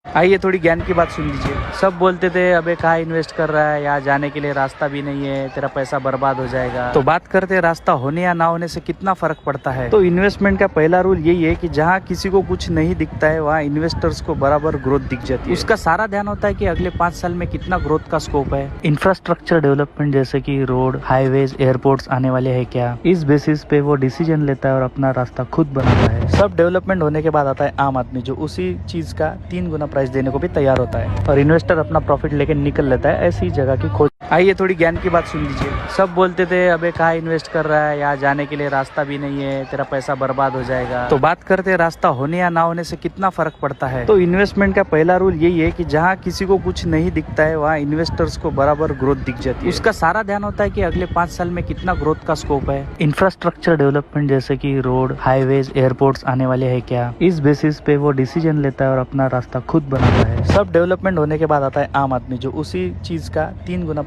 आइए थोड़ी ज्ञान की बात सुन लीजिए। सब बोलते थे अबे कहाँ इन्वेस्ट कर रहा है, यहाँ जाने के लिए रास्ता भी नहीं है, तेरा पैसा बर्बाद हो जाएगा। तो बात करते हैं रास्ता होने या ना होने से कितना फर्क पड़ता है। तो इन्वेस्टमेंट का पहला रूल यही है कि जहाँ किसी को कुछ नहीं दिखता है वहाँ इन्वेस्टर्स को बराबर ग्रोथ दिख जाती है। उसका सारा ध्यान होता है कि अगले 5 साल में कितना ग्रोथ का स्कोप है। इंफ्रास्ट्रक्चर डेवलपमेंट जैसे कि रोड, हाईवेज, एयरपोर्ट्स आने वाले हैं क्या, इस बेसिस पे वो डिसीजन लेता है और अपना रास्ता खुद बनाता है। सब डेवलपमेंट होने के बाद आता है आम आदमी, जो उसी चीज का 3 गुना प्राइस देने को भी तैयार होता है और इन्वेस्टर अपना प्रॉफिट लेके निकल लेता है ऐसी जगह की खोज। आइए थोड़ी ज्ञान की बात सुन लीजिए। सब बोलते थे अबे कहाँ इन्वेस्ट कर रहा है, यहाँ जाने के लिए रास्ता भी नहीं है, तेरा पैसा बर्बाद हो जाएगा। तो बात करते हैं रास्ता होने या ना होने से कितना फर्क पड़ता है। तो इन्वेस्टमेंट का पहला रूल यही है कि जहाँ किसी को कुछ नहीं दिखता है वहाँ इन्वेस्टर्स को बराबर ग्रोथ दिख जाती है। उसका सारा ध्यान होता है कि अगले 5 साल में कितना ग्रोथ का स्कोप है। इंफ्रास्ट्रक्चर डेवलपमेंट जैसे कि रोड, हाईवेज, एयरपोर्ट्स आने वाले हैं क्या, इस बेसिस पे वो डिसीजन लेता है और अपना रास्ता खुद बनाता है। सब डेवलपमेंट होने के बाद आता है आम आदमी, जो उसी चीज का 3 गुना